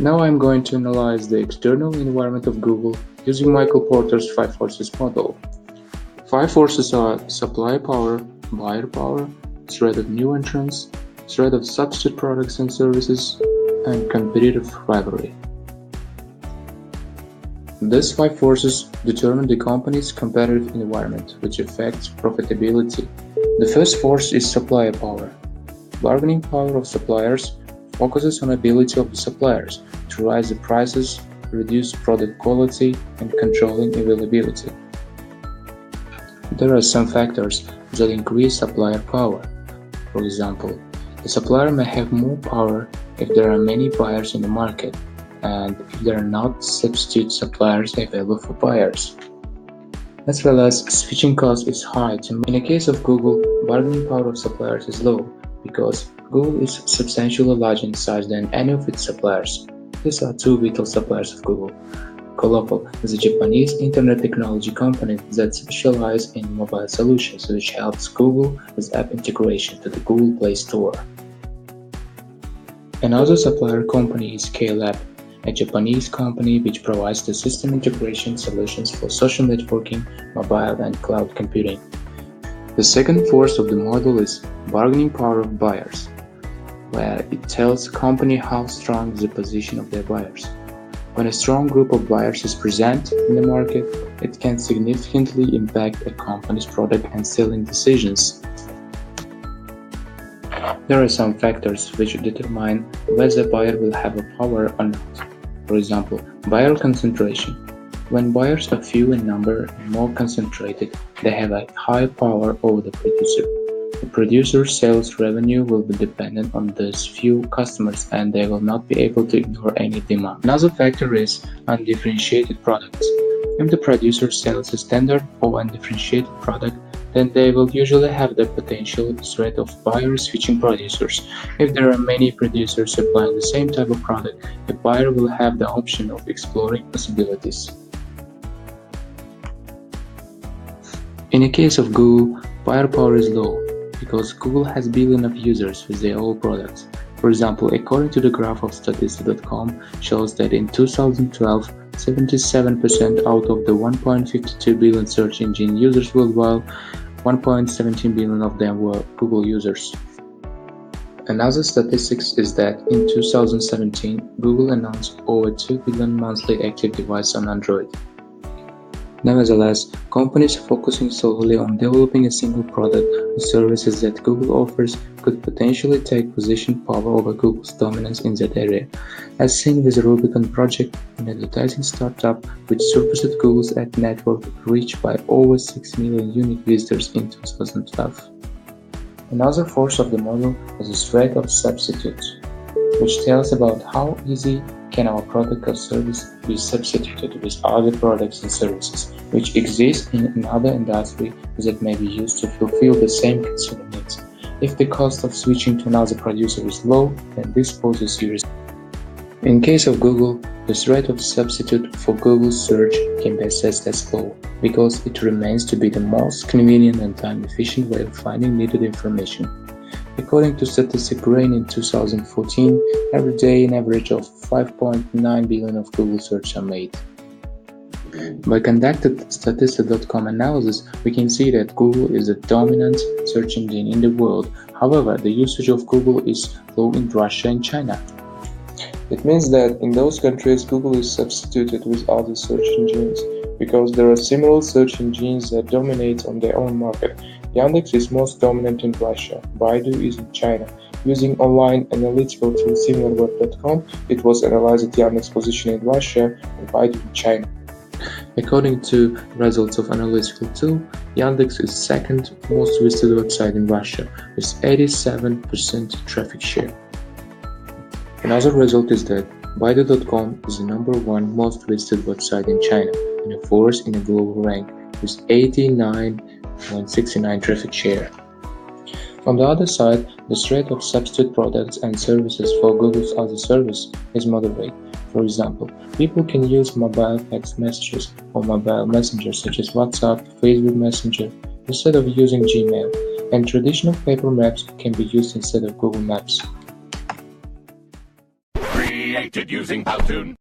Now I'm going to analyze the external environment of Google using Michael Porter's 5 forces model. 5 forces are supply power, buyer power, threat of new entrants, threat of substitute products and services, and competitive rivalry. These 5 forces determine the company's competitive environment, which affects profitability. The first force is supplier power. Bargaining power of suppliers focuses on ability of the suppliers to raise the prices, reduce product quality, and controlling availability. There are some factors that increase supplier power. For example, the supplier may have more power if there are many buyers in the market and if there are not substitute suppliers available for buyers. As well as switching cost is high. In the case of Google, bargaining power of suppliers is low because Google is substantially larger in size than any of its suppliers. These are two vital suppliers of Google. Colopal is a Japanese internet technology company that specializes in mobile solutions, which helps Google with app integration to the Google Play Store. Another supplier company is Klab, a Japanese company which provides the system integration solutions for social networking, mobile and cloud computing. The second force of the model is bargaining power of buyers, where it tells a company how strong is the position of their buyers. When a strong group of buyers is present in the market, it can significantly impact a company's product and selling decisions. There are some factors which determine whether a buyer will have a power or not. For example, buyer concentration. When buyers are few in number and more concentrated, they have a high power over the producer. The producer's sales revenue will be dependent on these few customers and they will not be able to ignore any demand. Another factor is undifferentiated products. If the producer sells a standard or undifferentiated product, then they will usually have the potential threat of buyers switching producers. If there are many producers supplying the same type of product, a buyer will have the option of exploring possibilities. In the case of Google, buyer power is low because Google has billions of users with their own products. For example, according to the graph of Statista.com shows that in 2012, 77% out of the 1.52 billion search engine users worldwide, 1.17 billion of them were Google users. Another statistics is that in 2017, Google announced over 2 billion monthly active devices on Android. Nevertheless, companies focusing solely on developing a single product or services that Google offers could potentially take position power over Google's dominance in that area, as seen with the Rubicon project, an advertising startup which surpassed Google's ad network reach by over 6 million unique visitors in 2012. Another force of the model is the threat of substitutes, which tells about how easy can our product or service be substituted with other products and services which exist in another industry that may be used to fulfill the same consumer needs. If the cost of switching to another producer is low, then this poses serious. In case of Google, the threat of substitute for Google search can be assessed as low because it remains to be the most convenient and time-efficient way of finding needed information. According to Statistics Brain in 2014, every day an average of 5.9 billion of Google searches are made. By conducted Statista.com analysis, we can see that Google is the dominant search engine in the world. However, the usage of Google is low in Russia and China. It means that in those countries, Google is substituted with other search engines because there are similar search engines that dominate on their own market. Yandex is most dominant in Russia, Baidu is in China. Using online analytical tool SimilarWeb.com, it was analyzed Yandex position in Russia and Baidu in China. According to results of analytical tool, Yandex is second most visited website in Russia with 87% traffic share. Another result is that Baidu.com is the number one most visited website in China and a fourth in a global rank with 89.69 traffic share. On the other side, the threat of substitute products and services for Google's other service is moderate. For example, people can use mobile text messages or mobile messengers such as WhatsApp, Facebook Messenger instead of using Gmail, and traditional paper maps can be used instead of Google Maps. Created using Powtoon.